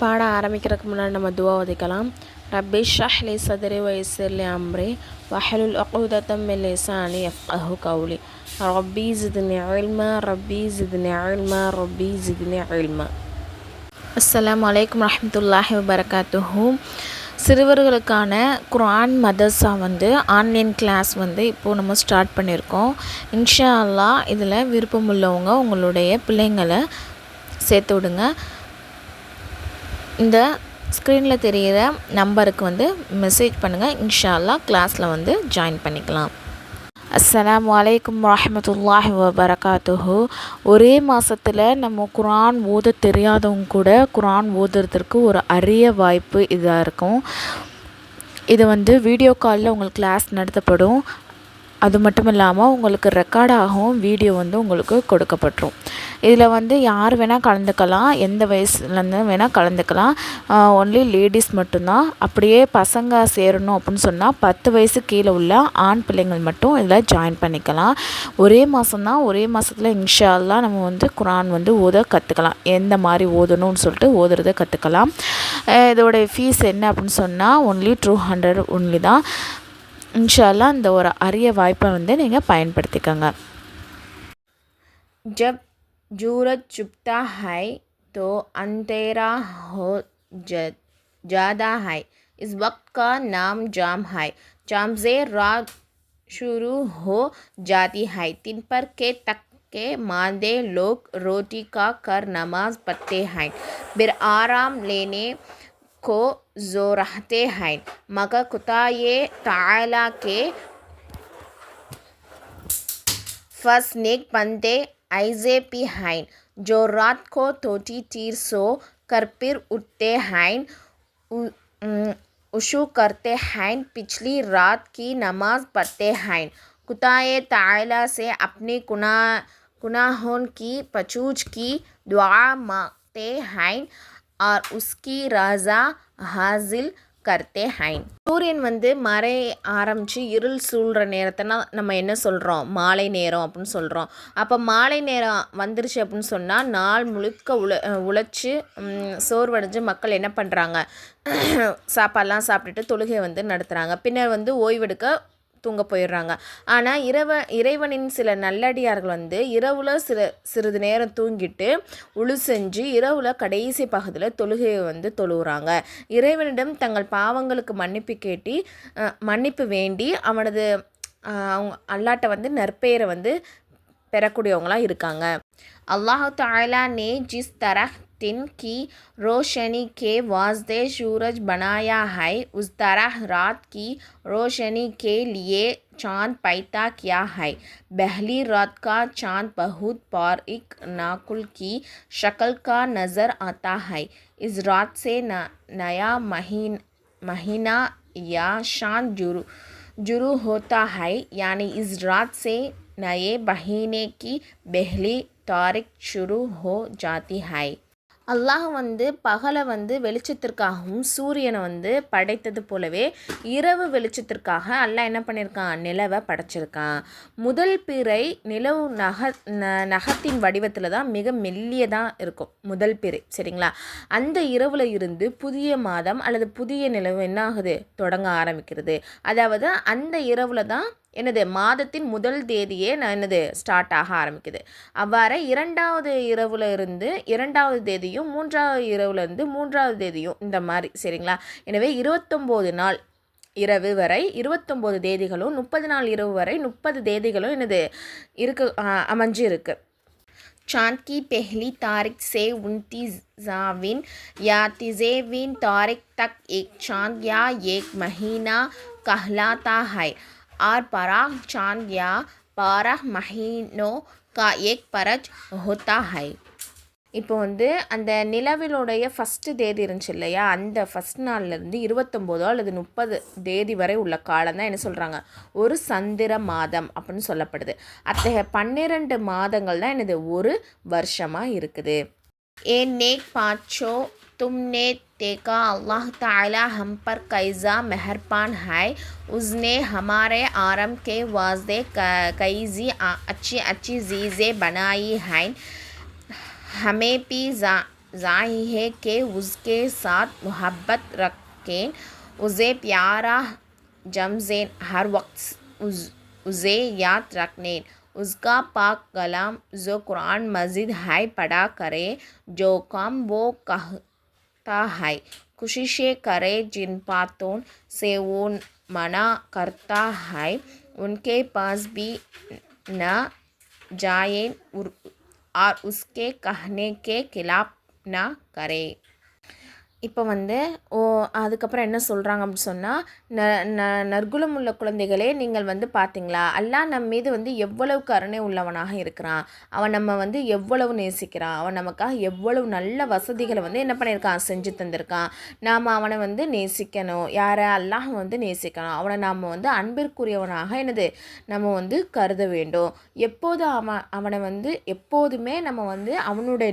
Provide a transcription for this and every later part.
பாட ஆரம்பிக்கிறதுக்கு முன்னாடி நம்ம துவா ஓதிக்கலாம். ரப்பி ஷ்ரஹ் லி சத்ரி வயஸ்ஸிர் லி அம்ரி வஹ்லுல் உக்தத்தம் மின் லிசானி யஃப்கஹு கௌலி ரப்பி ஜித்னி இல்மா ரப்பி ஜித்னி இல்மா ரப்பி ஜித்னி இல்மா. அஸ்ஸலாமு அலைக்கும் வரஹ்மத்துல்லாஹி வபரகாத்துஹு. சிறுவர்களுக்கான குர்ஆன் மதர்ஸா ஆன்லைன் கிளாஸ் இப்போது நம்ம ஸ்டார்ட் பண்ணியிருக்கோம். இன்ஷா அல்லாஹ் இதில் விருப்பமுள்ளவங்க உங்களுடைய பிள்ளைங்களை சேர்த்து விடுங்க. இந்த ஸ்க்ரீனில் தெரிகிற நம்பருக்கு மெசேஜ் பண்ணுங்கள். இன்ஷா அல்லாஹ் கிளாஸில் ஜாயின் பண்ணிக்கலாம். அஸ்ஸலாமு அலைக்கும் வரஹ்மத்துல்லாஹி வபரகாத்துஹு. ஒரே மாதத்தில் நம்ம குர்ஆன் ஓத தெரியாதவங்க கூட குர்ஆன் ஓதுறதுக்கு ஒரு அரிய வாய்ப்பு இதாக இருக்கும். இது வீடியோ காலில் உங்களுக்கு கிளாஸ் நடத்தப்படும். அது மட்டும் இல்லாமல் உங்களுக்கு ரெக்கார்டாகவும் வீடியோ உங்களுக்கு கொடுக்கப்பட்டுரும். இதில் யார் வேணால் கலந்துக்கலாம், எந்த வயசுலேருந்து வேணால் கலந்துக்கலாம். ஒன்லி லேடிஸ் மட்டும்தான். அப்படியே பசங்க சேரணும் அப்படின்னு சொன்னால் 10 வயசு கீழே உள்ள ஆண் பிள்ளைங்கள் மட்டும் இதில் ஜாயின் பண்ணிக்கலாம். ஒரே மாதம்தான். ஒரே மாதத்தில் இன்ஷா அல்லாஹ் நம்ம குர்ஆன் ஓத கற்றுக்கலாம். எந்த மாதிரி ஓதணும்னு சொல்லிட்டு ஓதுறதை கற்றுக்கலாம். இதோடைய ஃபீஸ் என்ன அப்படின்னு சொன்னால் ஒன்லி 200 ஒன்லி தான். இன்ஷா அல்லாஹ் இந்த ஒரு அரிய வாய்ப்பை நீங்கள் பயன்படுத்திக்கோங்க. ஜப் ஜூரத் சுப்தா ஹை தோ அந்தேரா ஹோ ஜாதா ஹை இஸ் வக்த் கா நாம் ஜாம் ஹை जाम से रात शुरू हो जाती है दिन पर के तक के मांदे लोग रोटी का कर नमाज पढ़ते हैं फिर आराम लेने को जोरते हैं मगर खुदाए ताला के फसनेक बंदे ऐसे भी हैं जो रात को थोड़ी देर सो कर फिर उठते हैं उशू करते हैं पिछली रात की नमाज पढ़ते हैं खुदाए ताला से अपने गुनाहों की पचूज की दुआ मांगते हैं और उसकी रज़ा हासिल करते हैं. சூரியன் மறைய ஆரம்பித்து இருள் சூழ்கிற நேரத்தை நம்ம என்ன சொல்கிறோம்? மாலை நேரம் அப்படின்னு சொல்கிறோம். அப்போ மாலை நேரம் வந்துருச்சு அப்படின்னு சொன்னால் நாள் முழுக்க உழைச்சி சோர்வடைஞ்சு மக்கள் என்ன பண்ணுறாங்க? சாப்பாடெலாம் சாப்பிட்டுட்டு தொழுகை நடத்துகிறாங்க. பின்னர் ஓய்வெடுக்க தூங்க போயிடுறாங்க. ஆனால் இறைவனின் சில நல்லடியார்கள் இரவில் சிறிது நேரம் தூங்கிட்டு உழு செஞ்சு இரவில் கடைசி பகுதியில் தொழுகையை தொழுகிறாங்க. இறைவனிடம் தங்கள் பாவங்களுக்கு மன்னிப்பு வேண்டி அவனது அவங்க அல்லாட்ட நற்பெயரை பெறக்கூடியவங்களாக இருக்காங்க. அல்லாஹ் தஆலா ने जिस तरह दिन की रोशनी के वास्ते सूरज बनाया है उस तरह रात की रोशनी के लिए चाँद पैदा किया है. पहली रात का चाँद बहुत बारीक नाखून की शक्ल का नज़र आता है. इस रात से नया महीना या शान जुरू होता है यानी इस रात से नए महीने की पहली तारीख शुरू हो जाती है. அல்லாஹ் பகலை வெளிச்சத்திற்காகவும் சூரியனை படைத்தது போலவே இரவு வெளிச்சத்திற்காக அல்லாஹ் என்ன பண்ணியிருக்கான்? நிலவை படைச்சிருக்கான். முதல் பிறை நிலவு நகத்தின் வடிவத்தில் தான் மிக மெல்லியதாக இருக்கும் முதல் பிறை. சரிங்களா? அந்த இரவில் இருந்து புதிய மாதம் அல்லது புதிய நிலவு என்ன ஆகுது? தொடங்க ஆரம்பிக்கிறது. அதாவது அந்த இரவில் தான் மாதத்தின் முதல் தேதியே ஸ்டார்ட் ஆக ஆரம்பிக்குது. அவ்வாறு இரண்டாவது இரவுல இருந்து இரண்டாவது தேதியும் மூன்றாவது இரவுல இருந்து மூன்றாவது தேதியும் இந்த மாதிரி. சரிங்களா? எனவே 29 நாள் இரவு வரை 29 தேதிகளும் 30 நாள் இரவு வரை 30 தேதிகளும் அமைஞ்சு இருக்கு. चाँद की पहली तारीख से 29वीं या 30वीं तारीख तक एक चाँद या एक महीना कहलाता है और 12 चाँद या 12 महीनों का एक परज होता है. இப்போ அந்த நிலவினுடைய ஃபஸ்ட்டு தேதி இருந்துச்சு இல்லையா? அந்த ஃபஸ்ட் நாள்லேருந்து 29 அல்லது 30 தேதி வரை உள்ள காலம் தான் என்ன சொல்கிறாங்க? ஒரு சந்திர மாதம் அப்படின்னு சொல்லப்படுது. அத்தகைய 12 மாதங்கள் தான் ஒரு வருஷமாக இருக்குது. ஏ நேக் பாச்சோ तुमने देखा अल्लाह ताला हम पर कैसा मेहरबान है. उसने हमारे आराम के वास्ते कई अच्छी चीज़ें बनाई हैं. हमें भी ज़ाही है कि उसके साथ मोहब्बत रखें, उसे प्यारा जमज़ें हर वक्त उसे याद रखने, उसका पाक कलाम जो कुरान मजीद है पढ़ा करे, जो काम वो कहता है कोशिशें करे, जिन बातों से वो मना करता है उनके पास भी न जाए और उसके कहने के खिलाफ ना करे. இப்போ வந்து அதுக்கப்புறம் என்ன சொல்கிறாங்க அப்படின்னு சொன்னால், நற்குணம் உள்ள குழந்தைகளே, நீங்கள் வந்து பார்த்தீங்களா, அல்லாஹ் நம் மீது வந்து எவ்வளவு கருணை உள்ளவனாக இருக்கிறான், அவன் நம்ம வந்து எவ்வளவு நேசிக்கிறான், அவன் நமக்காக எவ்வளவு நல்ல வசதிகளை வந்து என்ன பண்ணியிருக்கான், செஞ்சு தந்திருக்கான். நாம் அவனை வந்து நேசிக்கணும். யாரை? அல்லாஹ் வந்து நேசிக்கணும். அவனை நாம் வந்து அன்பிற்குரியவனாக என்னது நம்ம வந்து கருத வேண்டும். எப்போது அவனை வந்து எப்போதுமே நம்ம வந்து அவனுடைய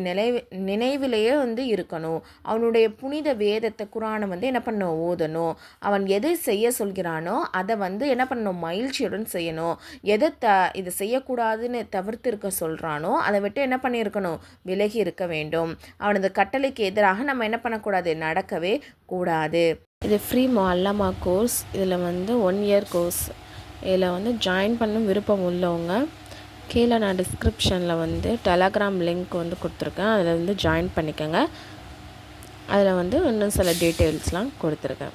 நினைவிலேயே வந்து இருக்கணும். அவனுடைய புனித வேதத்தை குரானை வந்து என்ன பண்ணணும், ஓதணும். அவன் எதை செய்ய சொல்கிறானோ அதை வந்து என்ன பண்ணணும், மகிழ்ச்சியுடன் செய்யணும். எதை இதை செய்யக்கூடாதுன்னு தவிர்த்து இருக்க சொல்கிறானோ அதை விட்டு என்ன பண்ணியிருக்கணும், விலகி இருக்க வேண்டும். அவனது கட்டளைக்கு எதிராக நம்ம என்ன பண்ணக்கூடாது, நடக்கவே கூடாது. இது ஃப்ரீ முஅல்லமா கோர்ஸ். இதில் வந்து 1 இயர் கோர்ஸ். இதில் வந்து ஜாயின் பண்ண விருப்பம் உள்ளவங்க கீழே நான் டிஸ்கிரிப்ஷனில் வந்து டெலகிராம் லிங்க் வந்து கொடுத்துருக்கேன். அதில் வந்து ஜாயின் பண்ணிக்கோங்க. அதில் வந்து இன்னும் சில டீட்டெயில்ஸ்லாம் கொடுத்துருக்கேன்.